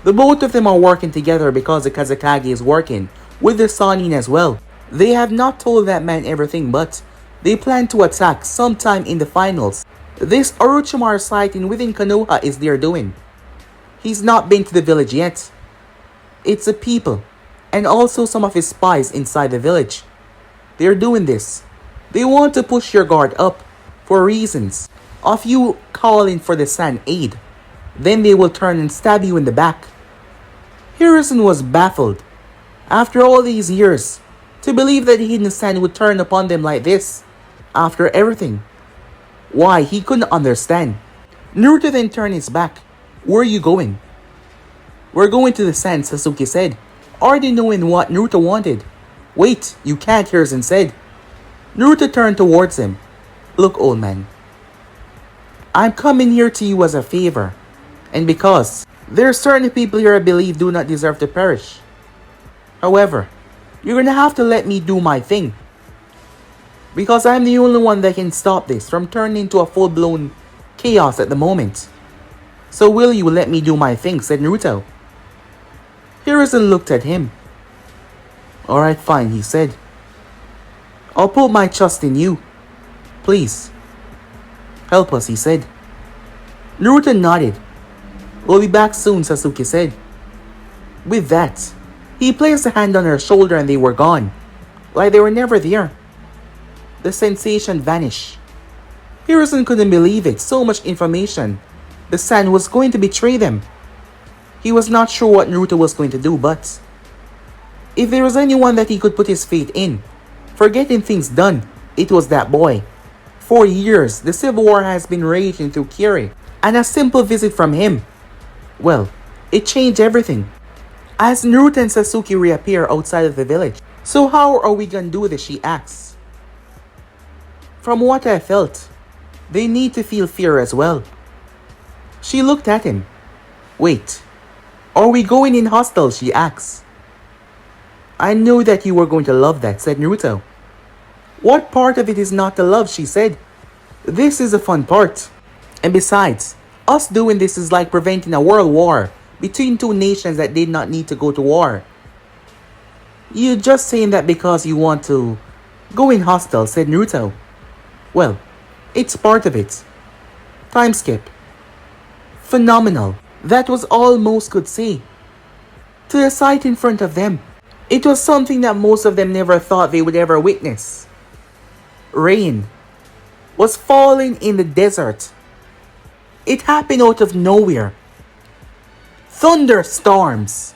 The both of them are working together because the Kazekage is working with the Sannin as well. They have not told that man everything, but they plan to attack sometime in the finals. This Orochimaru sighting within Konoha is their doing. He's not been to the village yet. It's the people, and also some of his spies inside the village. They're doing this. They want to push your guard up for reasons of you calling for the Sand aid. Then they will turn and stab you in the back." Hiruzen was baffled. After all these years, to believe that the Hidden Sand would turn upon them like this, after everything. Why, he couldn't understand. Naruto then turned his back. "Where are you going?" "We're going to the sand," Sasuke said, already knowing what Naruto wanted. "Wait, you can't," Hiruzen said. Naruto turned towards him. "Look, old man, I'm coming here to you as a favor, and because there are certain people here I believe do not deserve to perish. However, you're gonna have to let me do my thing, because I'm the only one that can stop this from turning into a full-blown chaos at the moment. So will you let me do my thing?" said Naruto. Hiruzen looked at him. "Alright, fine," he said. "I'll put my trust in you. Please, help us," he said. Naruto nodded. "We'll be back soon," Sasuke said. With that, he placed a hand on her shoulder and they were gone, like they were never there. The sensation vanished. Hiruzen couldn't believe it, so much information. The sand was going to betray them. He was not sure what Naruto was going to do, but if there was anyone that he could put his faith in, for getting things done, it was that boy. For years, the civil war has been raging through Kiri, and a simple visit from him, well, it changed everything. As Naruto and Sasuke reappear outside of the village. "So how are we gonna do this?" she asks. "From what I felt, they need to feel fear as well." She looked at him. "Wait, are we going in hostile?" she asks. "I knew that you were going to love that," said Naruto. "What part of it is not to love?" she said. "This is the fun part. And besides, us doing this is like preventing a world war between two nations that did not need to go to war. You're just saying that because you want to Going hostile, said Naruto. Well, it's part of it. Time skip. Phenomenal. That was all most could say. To the sight in front of them, it was something that most of them never thought they would ever witness. Rain was falling in the desert. It happened out of nowhere. Thunderstorms,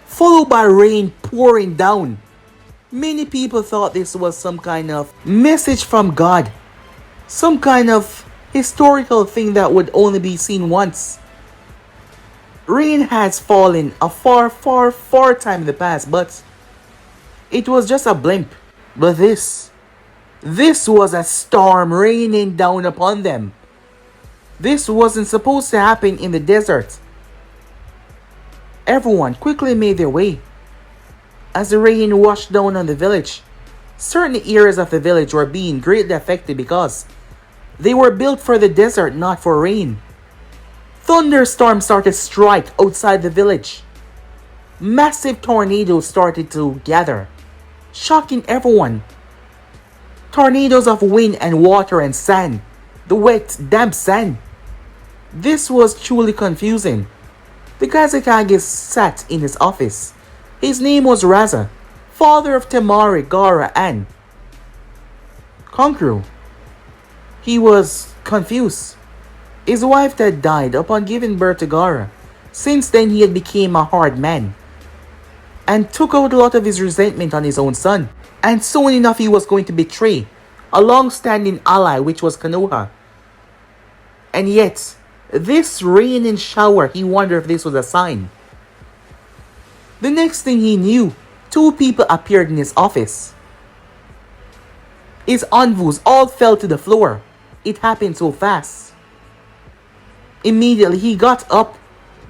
followed by rain pouring down. Many people thought this was some kind of message from God, some kind of historical thing that would only be seen once. Rain has fallen a far, far, far time in the past, but it was just a blimp. But this was a storm raining down upon them. This wasn't supposed to happen in the desert. Everyone quickly made their way. As the rain washed down on the village, certain areas of the village were being greatly affected because they were built for the desert, not for rain. Thunderstorms started to strike outside the village. Massive tornadoes started to gather, shocking everyone. Tornadoes of wind and water and sand, the wet, damp sand. This was truly confusing. The Kazekage sat in his office. His name was Raza, father of Temari, Gaara, and Konkuru. He was confused. His wife had died upon giving birth to Gaara. Since then he had become a hard man and took out a lot of his resentment on his own son. And soon enough he was going to betray a long-standing ally, which was Konoha. And yet, this rain and shower, he wondered if this was a sign. The next thing he knew, two people appeared in his office. His envoys all fell to the floor. It happened so fast. Immediately he got up,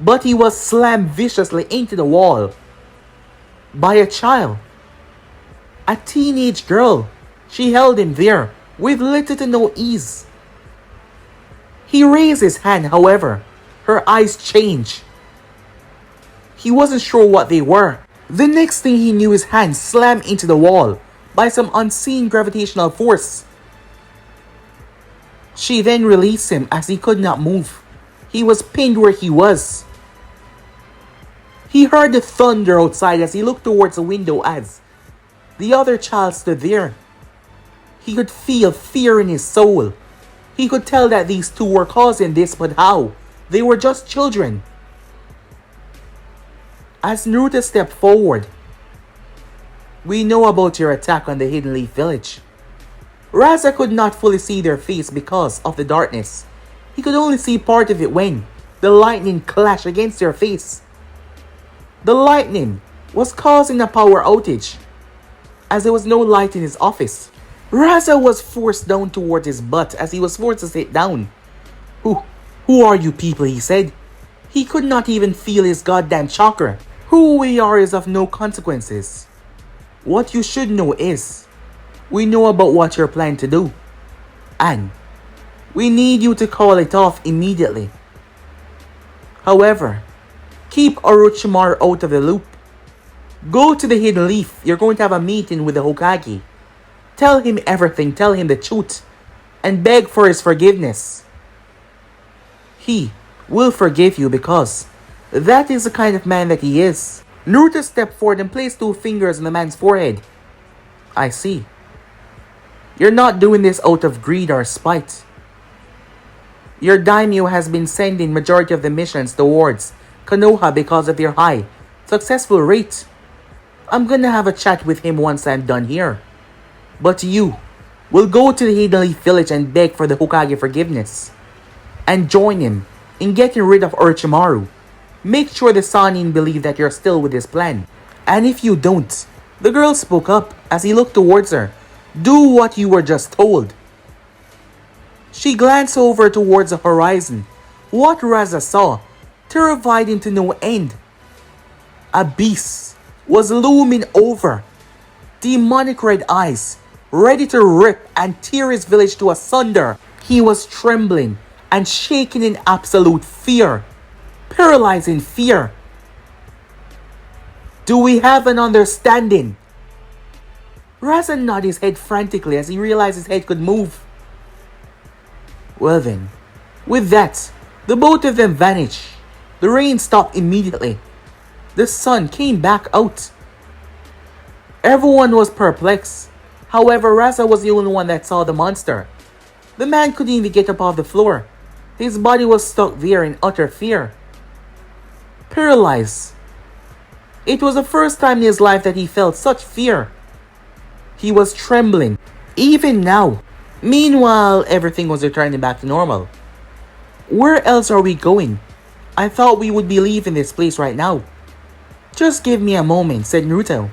but he was slammed viciously into the wall by a child. A teenage girl. She held him there with little to no ease. He raised his hand, however, her eyes changed. He wasn't sure what they were. The next thing he knew, his hand slammed into the wall by some unseen gravitational force. She then released him as he could not move. He was pinned where he was. He heard the thunder outside as he looked towards the window as the other child stood there. He could feel fear in his soul. He could tell that these two were causing this, but how? They were just children. As Naruto stepped forward, we know about your attack on the Hidden Leaf Village. Raza could not fully see their face because of the darkness. He could only see part of it when the lightning clashed against their face. The lightning was causing a power outage, as there was no light in his office. Raza was forced down towards his butt as he was forced to sit down. Who are you people, he said. He could not even feel his goddamn chakra. Who we are is of no consequences. What you should know is, we know about what you're planning to do. And we need you to call it off immediately. However, keep Orochimaru out of the loop. Go to the Hidden Leaf. You're going to have a meeting with the Hokage. Tell him everything. Tell him the truth. And beg for his forgiveness. He will forgive you because that is the kind of man that he is. Naruto stepped forward and placed two fingers on the man's forehead. I see. You're not doing this out of greed or spite. Your daimyo has been sending majority of the missions towards Konoha because of their high successful rate. I'm gonna have a chat with him once I'm done here. But you will go to the Hidden Leaf Village and beg for the Hokage forgiveness. And join him in getting rid of Orochimaru. Make sure the Sannin believe that you're still with his plan. And if you don't, the girl spoke up as he looked towards her. Do what you were just told. She glanced over towards the horizon. What Raza saw terrified him to no end. A beast was looming over. Demonic red eyes, ready to rip and tear his village to asunder. He was trembling and shaking in absolute fear. Paralyzing fear. Do we have an understanding? Raza nodded his head frantically as he realized his head could move. Well then, with that, the both of them vanished. The rain stopped immediately. The sun came back out. Everyone was perplexed. However, Raza was the only one that saw the monster. The man couldn't even get up off the floor. His body was stuck there in utter fear. Paralyzed. It was the first time in his life that he felt such fear. He was trembling, even now. Meanwhile, everything was returning back to normal. Where else are we going? I thought we would be leaving this place right now. Just give me a moment, said Naruto.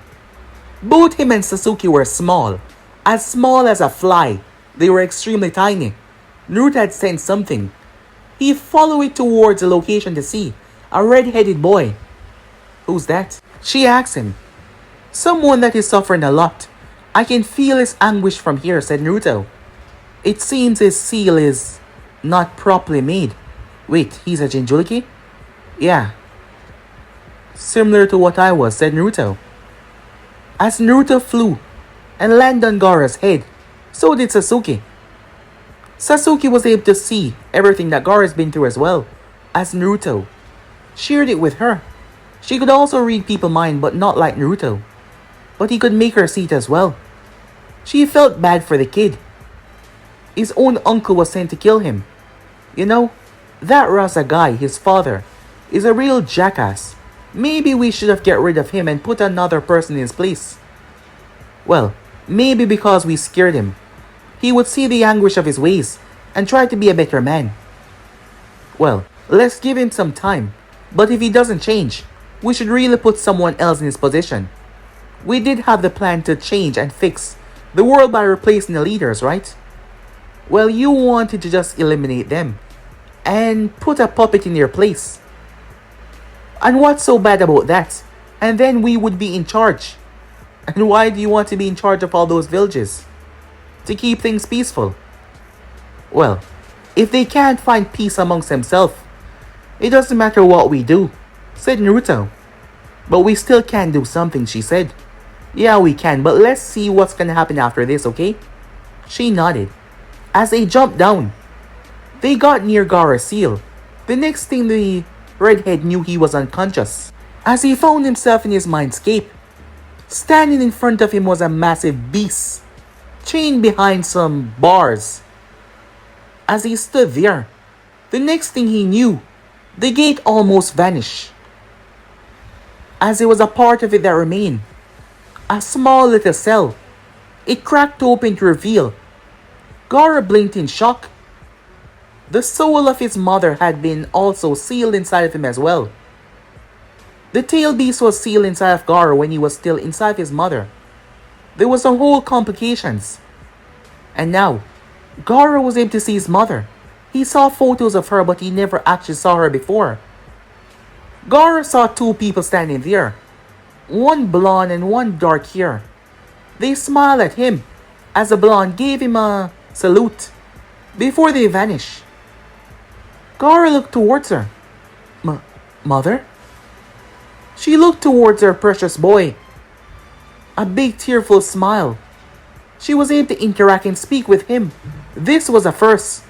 Both him and Sasuke were small as a fly. They were extremely tiny. Naruto had sensed something. He followed it towards the location to see a red-headed boy. Who's that? She asked him. Someone that is suffering a lot. I can feel his anguish from here, said Naruto. It seems his seal is not properly made. Wait, he's a Jinchuriki? Yeah. Similar to what I was, said Naruto. As Naruto flew and landed on Gaara's head, so did Sasuke. Sasuke was able to see everything that Gaara's been through as well, as Naruto shared it with her. She could also read people's mind, but not like Naruto. But he could make her see it as well. She felt bad for the kid. His own uncle was sent to kill him. You know, that Rasa guy, his father, is a real jackass. Maybe we should have get rid of him and put another person in his place. Well, maybe because we scared him. He would see the anguish of his ways and try to be a better man. Well, let's give him some time. But if he doesn't change, we should really put someone else in his position. We did have the plan to change and fix the world by replacing the leaders, right? Well, you wanted to just eliminate them and put a puppet in their place. And what's so bad about that? And then we would be in charge. And why do you want to be in charge of all those villages? To keep things peaceful. Well, if they can't find peace amongst themselves, it doesn't matter what we do, said Naruto. But we still can do something, she said. Yeah, we can, but let's see what's gonna happen after this, okay? She nodded. As they jumped down, they got near Gaara's seal. The next thing the redhead knew, he was unconscious. As he found himself in his mindscape, standing in front of him was a massive beast, chained behind some bars. As he stood there, the next thing he knew, the gate almost vanished. As there was a part of it that remained, a small little cell. It cracked open to reveal. Gaara blinked in shock. The soul of his mother had been also sealed inside of him as well. The tail beast was sealed inside of Gaara when he was still inside his mother. There was some whole complications. And now, Gaara was able to see his mother. He saw photos of her, but he never actually saw her before. Gaara saw two people standing there. One blonde and one dark hair. They smiled at him as the blonde gave him a salute before they vanished. Gaara looked towards her. Mother? She looked towards her precious boy. A big tearful smile. She was able to interact and speak with him. This was a first.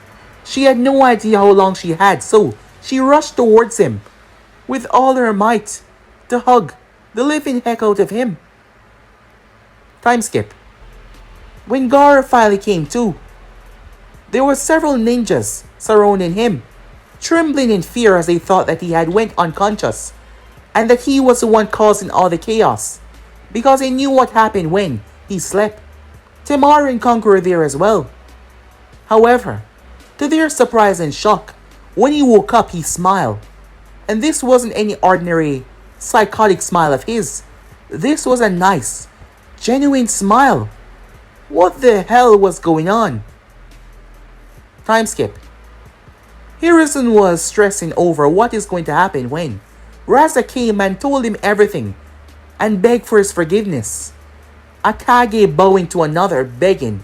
She had no idea how long she had, so she rushed towards him with all her might to hug the living heck out of him. Time skip. When Gaara finally came to, there were several ninjas surrounding him, trembling in fear as they thought that he had went unconscious and that he was the one causing all the chaos, because he knew what happened when he slept. Tamaru and Conqueror were there as well. However, to their surprise and shock, when he woke up he smiled. And this wasn't any ordinary psychotic smile of his. This was a nice, genuine smile. What the hell was going on? Time skip. Hiruzen was stressing over what is going to happen when Rasa came and told him everything and begged for his forgiveness. Akage bowing to another, begging.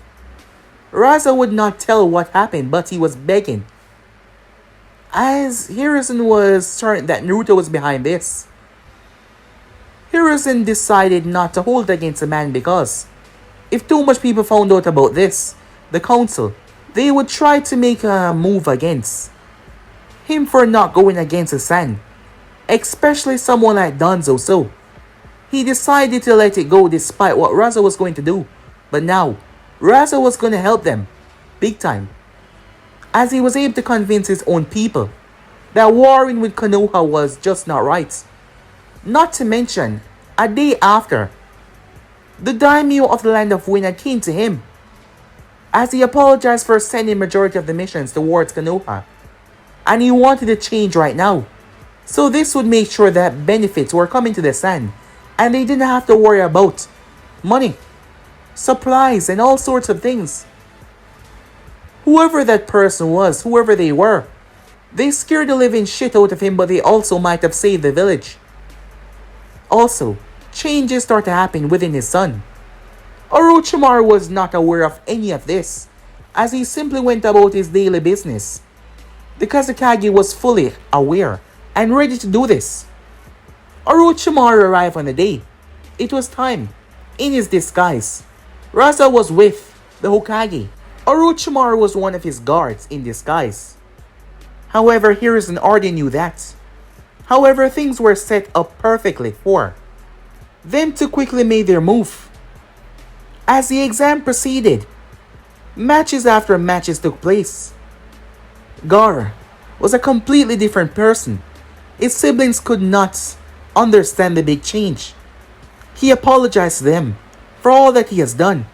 Rasa would not tell what happened, but he was begging. As Hiruzen was certain that Naruto was behind this, Hiruzen decided not to hold against the man because If too much people found out about this, the council, they would try to make a move against him for not going against his son, especially someone like Danzo. So he decided to let it go despite what Raza was going to do. But now, Raza was going to help them, big time, as he was able to convince his own people that warring with Konoha was just not right. Not to mention, a day after, the daimyo of the land of Winna came to him, as he apologized for sending majority of the missions towards Konoha, and he wanted a change right now. So this would make sure that benefits were coming to the Sand, and they didn't have to worry about money, supplies, and all sorts of things. Whoever that person was, whoever they were, they scared the living shit out of him, but they also might have saved the village. Also, changes start to happen within his son. Orochimaru was not aware of any of this, as he simply went about his daily business. The Kazekage was fully aware and ready to do this. Orochimaru arrived on the day. It was time. In his disguise, Raza was with the Hokage. Orochimaru was one of his guards in disguise. However, Hiruzen already knew that. However, things were set up perfectly for them to quickly make their move. As the exam proceeded, matches after matches took place. Gaara was a completely different person. His siblings could not understand the big change. He apologized to them for all that he has done.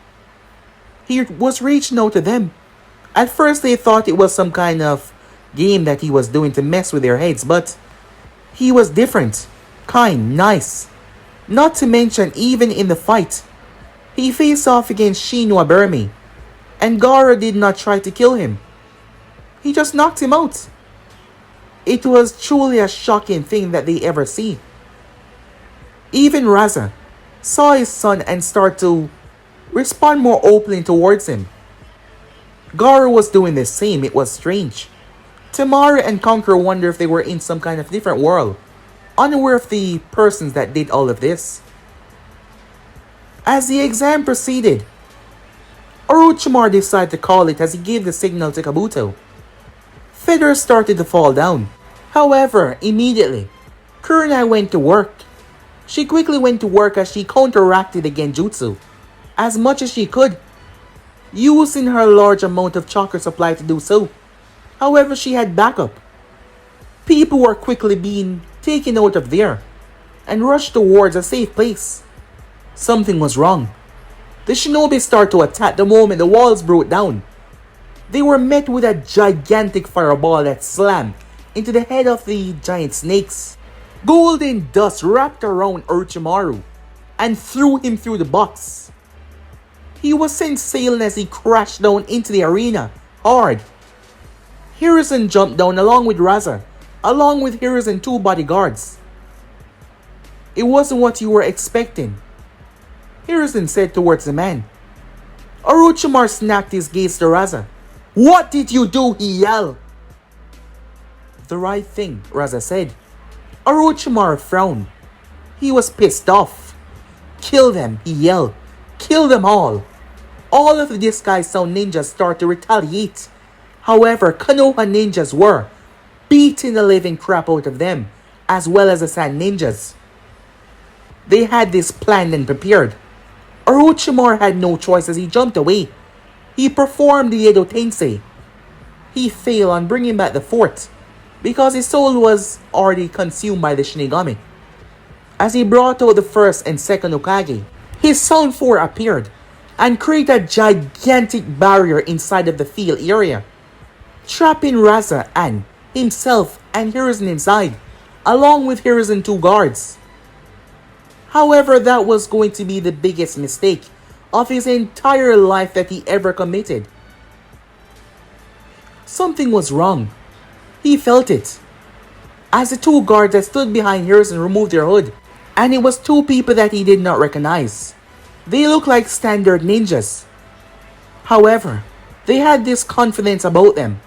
He was reaching out to them. At first they thought it was some kind of game that he was doing to mess with their heads, but he was different, kind, nice. Not to mention, even in the fight, he faced off against Shinwa Burmi, and Gaara did not try to kill him. He just knocked him out. It was truly a shocking thing that they ever see. Even Raza saw his son and started to respond more openly towards him. Gaara was doing the same. It was strange. Tamaru and Conqueror wonder if they were in some kind of different world, unaware of the persons that did all of this. As the exam proceeded, Orochimaru decided to call it as he gave the signal to Kabuto. Feathers started to fall down. However, immediately, Kurenai went to work. She quickly went to work as she counteracted the Genjutsu as much as she could, using her large amount of chakra supply to do so. However, she had backup. People were quickly being taken out of there and rushed towards a safe place. Something was wrong. The shinobi started to attack the moment the walls broke down. They were met with a gigantic fireball that slammed into the head of the giant snakes. Golden dust wrapped around Orochimaru and threw him through the box. He was sent sailing as he crashed down into the arena, hard. Hiruzen jumped down along with Raza, along with Hiruzen's two bodyguards. It wasn't what you were expecting, Hiruzen said towards the man. Orochimaru snapped his gaze to Raza. "What did you do?" he yelled. "The right thing," Raza said. Orochimaru frowned. He was pissed off. "Kill them," he yelled. "Kill them all." All of the disguised sound ninjas started to retaliate. However, Konoha ninjas were beating the living crap out of them, as well as the sand ninjas. They had this planned and prepared. Orochimaru had no choice as he jumped away. He performed the Edo Tensei. He failed on bringing back the fort because his soul was already consumed by the Shinigami. As he brought out the first and second Hokage, his Sound 4 appeared and created a gigantic barrier inside of the field area, trapping Raza and himself and Hiruzen inside, along with Hiruzen's two guards. However, that was going to be the biggest mistake of his entire life that he ever committed. Something was wrong. He felt it. As the two guards that stood behind Hiruzen removed their hood, and it was two people that he did not recognize. They looked like standard ninjas. However, they had this confidence about them.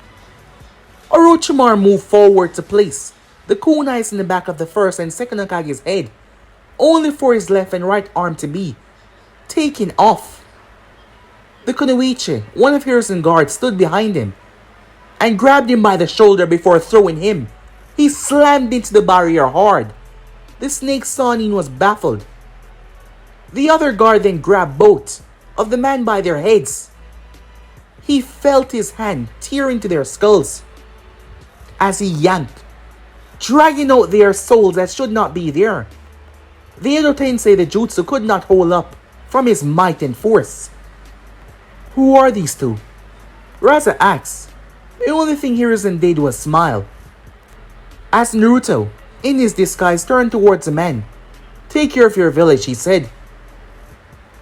Orochimaru moved forward to place the kunais in the back of the first and second Hokage's head, only for his left and right arm to be taken off. The Kunoichi, one of Hiruzen guards, stood behind him and grabbed him by the shoulder before throwing him. He slammed into the barrier hard. The snake Sanin was baffled. The other guard then grabbed both of the man by their heads. He felt his hand tear into their skulls as he yanked, dragging out their souls that should not be there. The Edo Tensei the jutsu could not hold up from his might and force. Who are these two? Raza asked. The only thing Hiruzen did was smile. As Naruto, in his disguise, turned towards the man. Take care of your village, he said.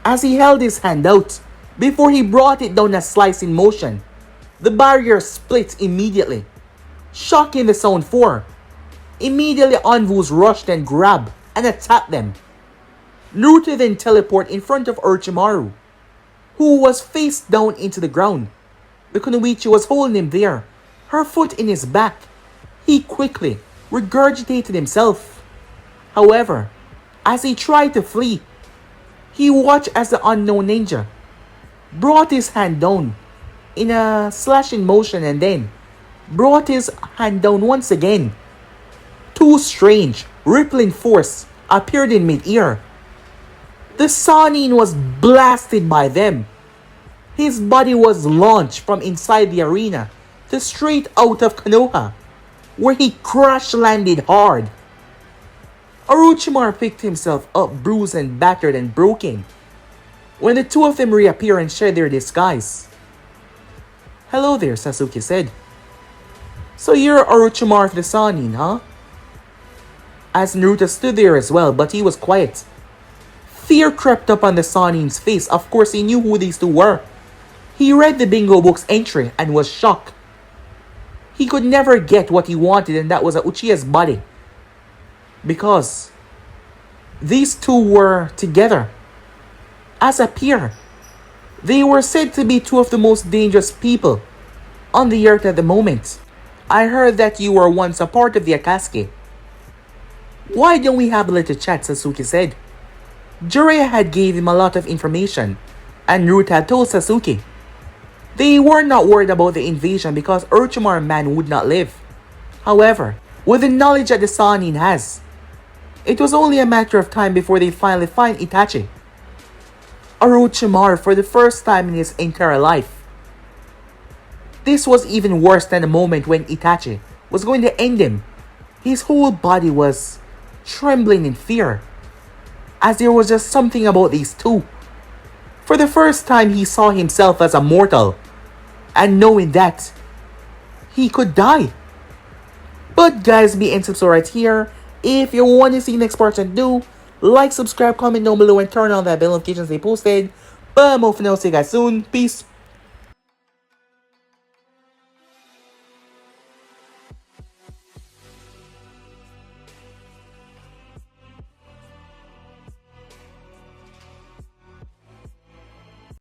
As he held his hand out, before he brought it down a slicing motion, the barrier split immediately, shocking the Zone 4. Immediately Anvus rushed and grabbed and attacked them. Naruto then teleported in front of Orochimaru, who was face down into the ground. The Kunoichi was holding him there, her foot in his back. He quickly regurgitated himself. However, as he tried to flee, he watched as the unknown ninja brought his hand down in a slashing motion and then brought his hand down once again. Two strange, rippling force appeared in mid-air. The Sanin was blasted by them. His body was launched from inside the arena to straight out of Konoha, where he crash-landed hard. Orochimaru picked himself up, bruised and battered and broken, when the two of them reappear and shed their disguise. Hello there, Sasuke said. So you're Orochimaru of the Sanin, huh? As Naruto stood there as well, but he was quiet. Fear crept up on the Sanin's face. Of course, he knew who these two were. He read the bingo book's entry and was shocked. He could never get what he wanted, and that was a Uchiha's body. Because these two were together as a pair. They were said to be two of the most dangerous people on the earth at the moment. I heard that you were once a part of the Akatsuki. Why don't we have a little chat, Sasuke said. Jiraiya had gave him a lot of information, and Naruto had told Sasuke they were not worried about the invasion because Orochimaru man would not live. However, with the knowledge that the Sanin has, it was only a matter of time before they finally find Itachi. Orochimaru for the first time in his entire life. This was even worse than the moment when Itachi was going to end him. His whole body was trembling in fear, as there was just something about these two. For the first time he saw himself as a mortal, and knowing that he could die. But guys, be and subscribe right here. If you want to see the next part and do, like, subscribe, comment down below, and turn on that bell notifications they posted. But I'm off now, see you guys soon. Peace.